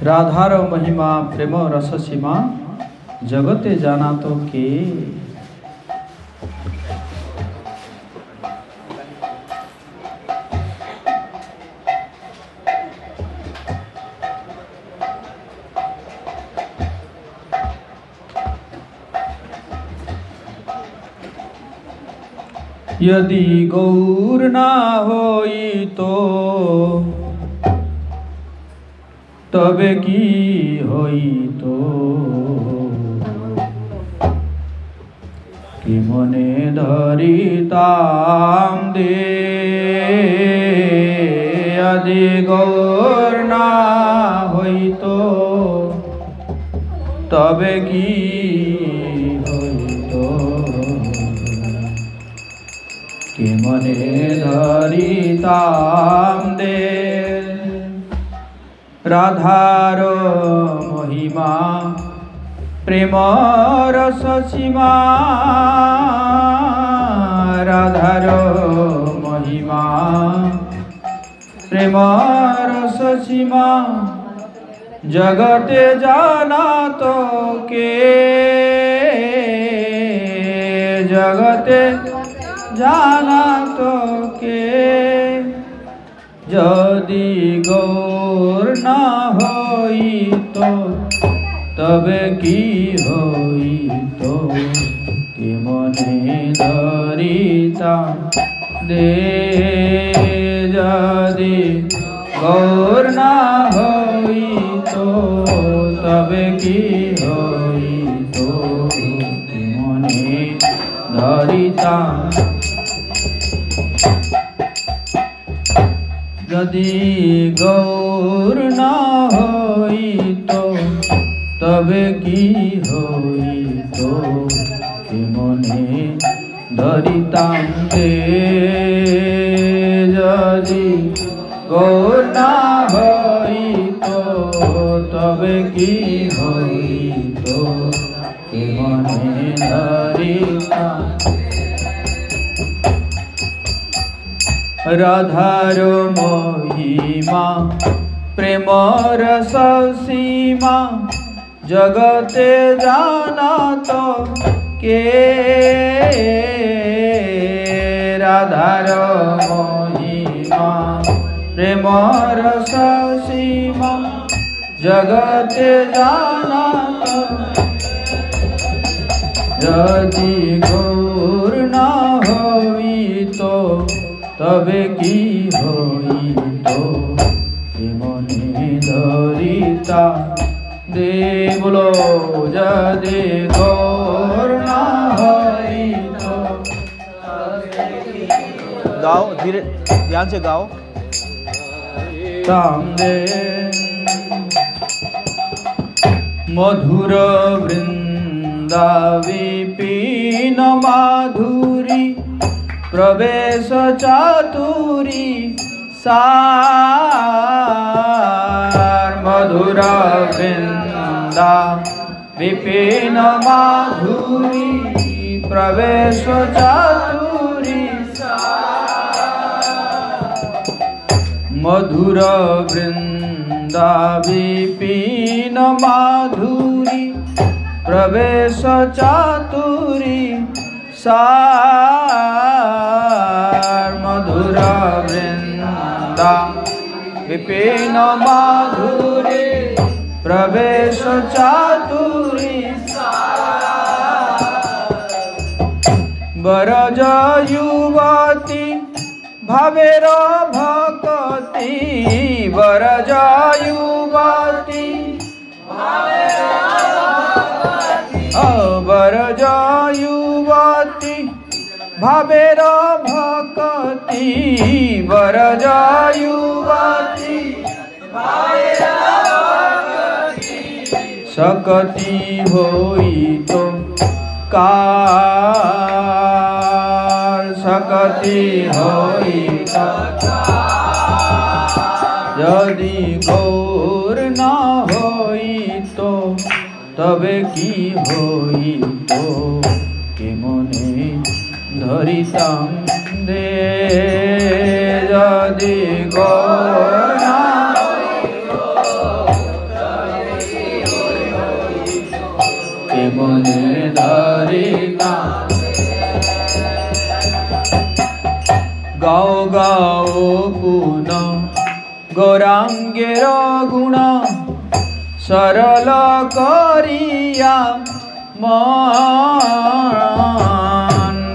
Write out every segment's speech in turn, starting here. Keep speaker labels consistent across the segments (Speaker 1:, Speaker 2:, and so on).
Speaker 1: राधार महिमा प्रेम रस सीमा जगते जाना तो के। यदि गौर ना होई तो तबे की होई तो कि मने धरिताम दे। यदि गौर ना होई तो तबे की होई तो कि मने धरिताम दे। राधार महिमा प्रेम रस सीमा। राधार महिमा प्रेम रस सीमा जगते जाना तो के। जगते जाना तो के। यदि गौर ना होई तो तबे की होई तो कि मने धरिता दे। यदि गौर ना होई तो तबे की होई तो कि मने धरिता। यदि गौर ना होई तो तबे की होई तो कि मने धरिताम दे। यदि गौर ना होई तो तबे की होई तो कि मने धरिताम। राधार महिमा प्रेम रस सीमा जगते जाना तो के। राधार महिमा प्रेम रस सीमा जगते जाना तो। यदि गौर ना होई तो तबे की होई तो कि मने धरिता दे। बोलो यदि गौर ना होई तो।
Speaker 2: गाओ, धीरे ध्यान से गाओ।
Speaker 1: ताम दे। मधुर वृंदा विपिन माधुरी प्रवेश चातुरी सार। मधुर वृंदा विपिन माधुरी प्रवेश चातुरी सार। मधुर वृंदा विपिन माधुरी प्रवेश चातुरी सार। मधुर वृंदा विपिन माधुरी प्रवेश चातुरी सार। बरज युवती भावेर भक्ति। बरज युवती बरज युवती भावेर भक्ति। बरज युवती सकती होई तो कार। सकती होई तो यदि गौर ना होई तो तबे की होई तो कि मने धरिताम दे। यदि गौर ना होई तो কেমনে ধরিতা গাও গাও পুন গৌরাঙ্গের গুণ সরল করিয়া মন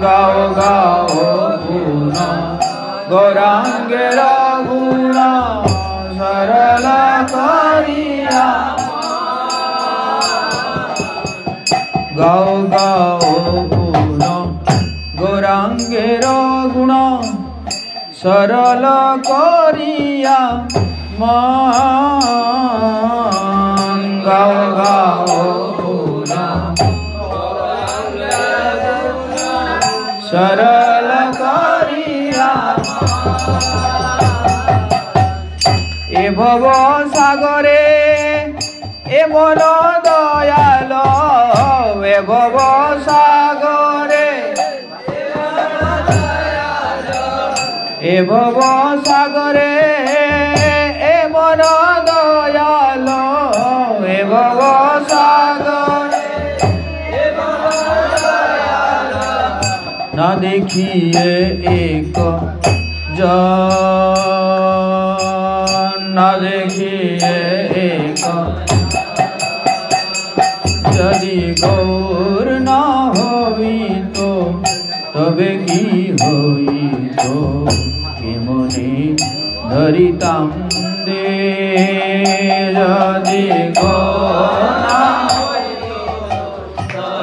Speaker 1: গাও গাও পুন গৌরাঙ্গের গুণ সরল করিয়া গাও গাও পুন গৌরাঙ্গের গুণ সরল করিয়া মন গাও গাও পুন সরল করিয়া এ ভব সাগরে এ মন দয়াল এ ভব সাগরে এ ভব সাগরে এ মন দয়াল এ ভব সাগরে না দেখিয়ে এক না দেখিয়ে এক যদি গৌর না হইত তবে কি হইত কেমনে ধরিতাম দে যদি গৌর না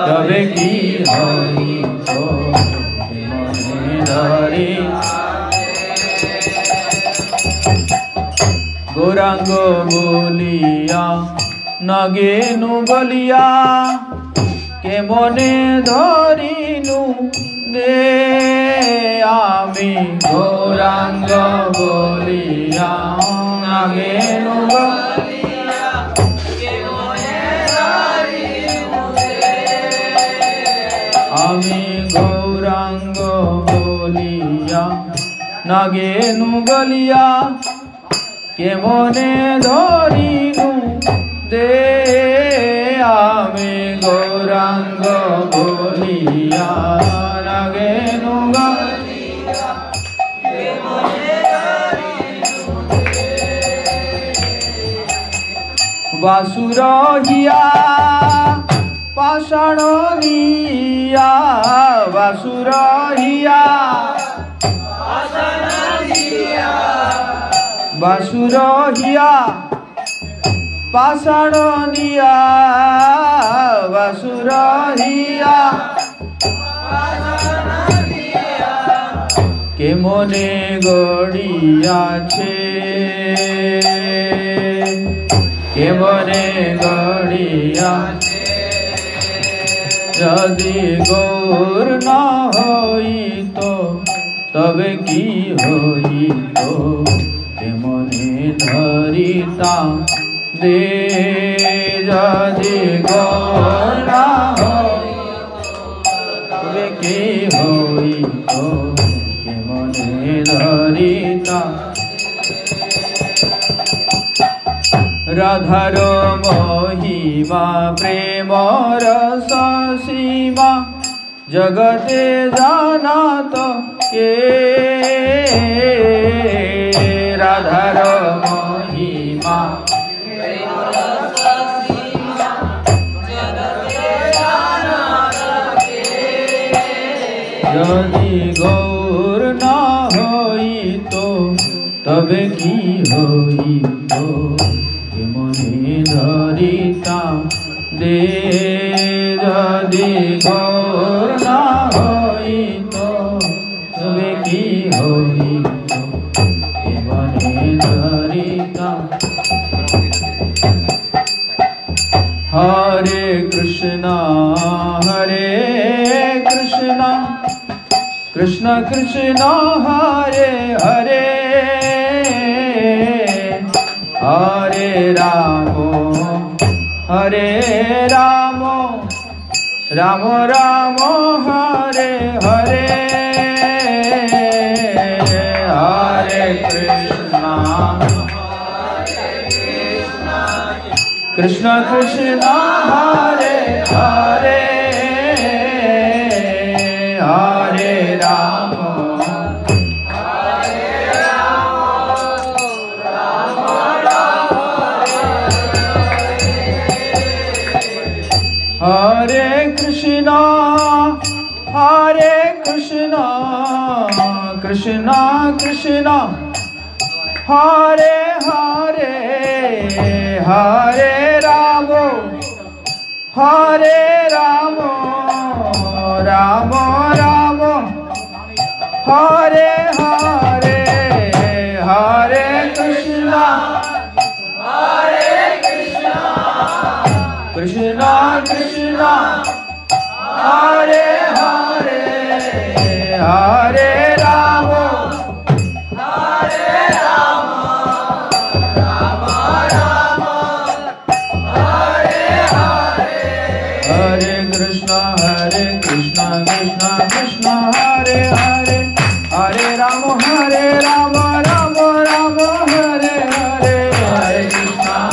Speaker 1: তবে কি হইত কেমনে ধরি গৌরাঙ্গ বলিয়া নগেনু বলিয়া কেমনে ধরিনু দে আমি গৌরাঙ্গ বলিয়া নগেনু বলিয়া কেমনে ধরিনু দে আমি গৌরাঙ্গ বলিয়া নগেনু বলিয়া কেমনে ধরিনু দে আমি গৌরাঙ্গ বলিয়া নগেনু বলিয়া কেমনে ধরিনু দে বাসুর হিয়া পাষাণ দিয়া বাসুর হিয়া বাসুর হিয়া পাষাণ দিয়া বাসুর হিয়া কেমনে গড়িয়াছে কেমনে গড়িয়াছে যদি গৌর না হইত তবে কি হইত কেমনে ধরিতাম দে যদি গৌর না হইত তবে কি হইত কেমনে ধরিতাম রাধার মহিমা প্রেম রস সীমা জগতে জানাত কে রাধার মহিমা যদি গৌর না হইত তবে কি হইত কেমনে ধরিতাম দে যদি গৌর না হইত তবে কি হইত কেমনে ধরিতাম হরে কৃষ্ণ কৃষ্ণ কৃষ্ণ হরে হরে হরে রাম রাম রাম হরে হরে হরে কৃষ্ণ कृष्ण कृष्ण हरे हरे हरे राम हरे कृष्णा कृष्णा कृष्णा हरे हरे हरे राम राम राम हरे हरे हरे कृष्णा कृष्णा कृष्णा हरे हरे हरे राम राम राम हरे हरे हरे कृष्णा कृष्णा कृष्णा हरे हरे हरे राम राम राम हरे हरे हरे कृष्णा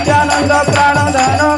Speaker 1: Nityananda Pranadhana